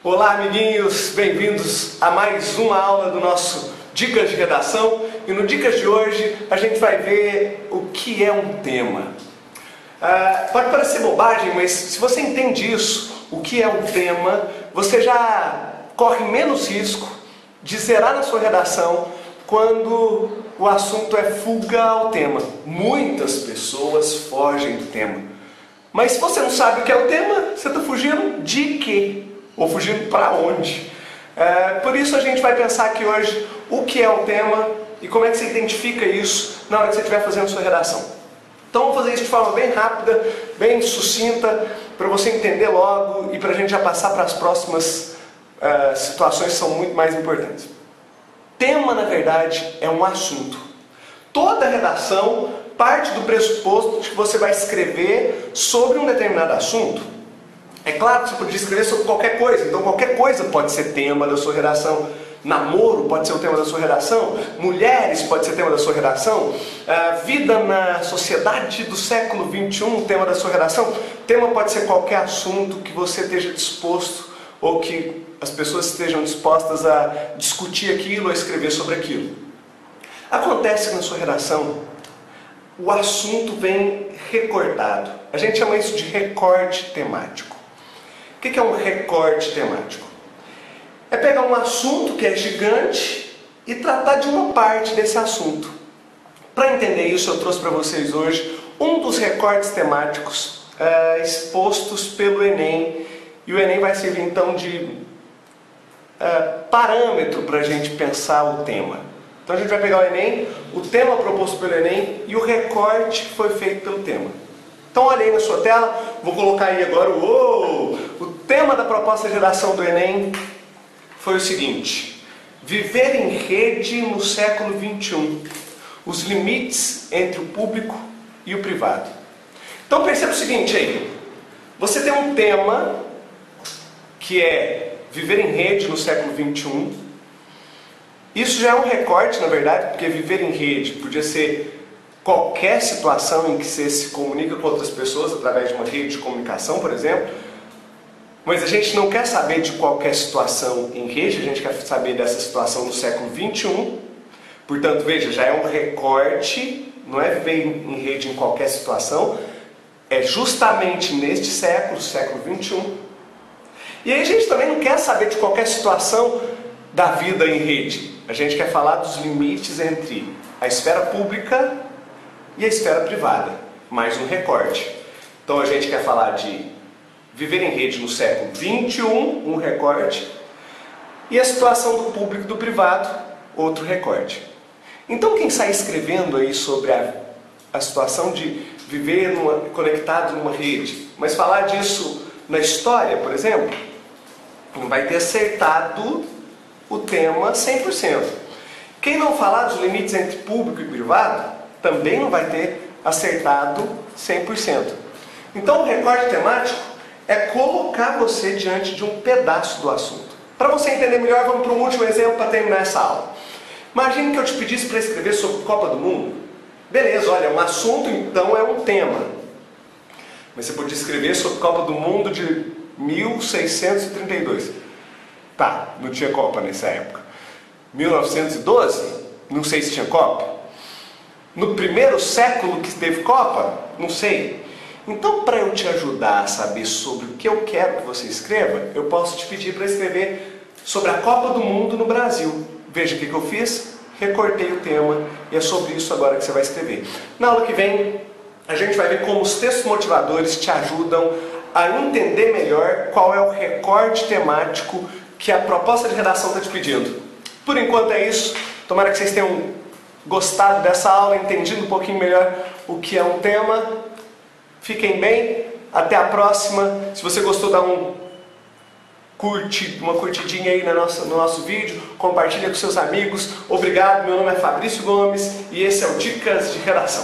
Olá, amiguinhos, bem-vindos a mais uma aula do nosso Dicas de Redação. E no Dicas de hoje a gente vai ver o que é um tema. Pode parecer bobagem, mas se você entende isso, o que é um tema, você já corre menos risco de zerar na sua redação quando o assunto é fuga ao tema. Muitas pessoas fogem do tema. Mas se você não sabe o que é o tema, você está fugindo de quê? Ou fugindo para onde? Por isso a gente vai pensar aqui hoje o que é o tema e como é que você identifica isso na hora que você estiver fazendo a sua redação. Então vamos fazer isso de forma bem rápida, bem sucinta, para você entender logo e para a gente já passar para as próximas situações que são muito mais importantes. Tema, na verdade, é um assunto. Toda redação parte do pressuposto de que você vai escrever sobre um determinado assunto. É claro que você podia escrever sobre qualquer coisa, então qualquer coisa pode ser tema da sua redação. Namoro pode ser o tema da sua redação, mulheres pode ser tema da sua redação, vida na sociedade do século XXI, tema da sua redação. Tema pode ser qualquer assunto que você esteja disposto ou que as pessoas estejam dispostas a discutir aquilo ou escrever sobre aquilo. Acontece que na sua redação o assunto vem recortado. A gente chama isso de recorte temático. O que é um recorte temático? É pegar um assunto que é gigante e tratar de uma parte desse assunto. Para entender isso, eu trouxe para vocês hoje um dos recortes temáticos expostos pelo Enem. E o Enem vai servir então de parâmetro para a gente pensar o tema. Então a gente vai pegar o Enem, o tema proposto pelo Enem e o recorte que foi feito pelo tema. Então olha aí na sua tela, vou colocar aí agora o tema da proposta de redação do Enem foi o seguinte: viver em rede no século XXI, os limites entre o público e o privado. Então perceba o seguinte aí, você tem um tema que é viver em rede no século XXI. Isso já é um recorte, na verdade, porque viver em rede podia ser qualquer situação em que você se comunica com outras pessoas através de uma rede de comunicação, por exemplo. Mas a gente não quer saber de qualquer situação em rede, a gente quer saber dessa situação no século XXI. Portanto, veja, já é um recorte, não é viver em rede em qualquer situação, é justamente neste século XXI. E aí a gente também não quer saber de qualquer situação da vida em rede. A gente quer falar dos limites entre a esfera pública e a esfera privada, mais um recorte. Então a gente quer falar de viver em rede no século XXI, um recorte, e a situação do público e do privado, outro recorte. Então quem sai escrevendo aí sobre a situação de viver conectado numa rede, mas falar disso na história, por exemplo, não vai ter acertado o tema 100%. Quem não falar dos limites entre público e privado, também não vai ter acertado 100%. Então o recorte temático é colocar você diante de um pedaço do assunto. Para você entender melhor, vamos para um último exemplo para terminar essa aula. Imagine que eu te pedisse para escrever sobre Copa do Mundo. Beleza, olha, um assunto então é um tema. Mas você podia escrever sobre Copa do Mundo de 1632. Tá, não tinha Copa nessa época. 1912? Não sei se tinha Copa. No primeiro século que teve Copa? Não sei. Então, para eu te ajudar a saber sobre o que eu quero que você escreva, eu posso te pedir para escrever sobre a Copa do Mundo no Brasil. Veja o que eu fiz, recortei o tema e é sobre isso agora que você vai escrever. Na aula que vem, a gente vai ver como os textos motivadores te ajudam a entender melhor qual é o recorte temático que a proposta de redação está te pedindo. Por enquanto é isso. Tomara que vocês tenham gostado dessa aula, entendido um pouquinho melhor o que é um tema. Fiquem bem, até a próxima. Se você gostou, dá uma curtidinha aí no nosso vídeo, compartilha com seus amigos. Obrigado, meu nome é Fabrício Gomes e esse é o Dicas de Redação.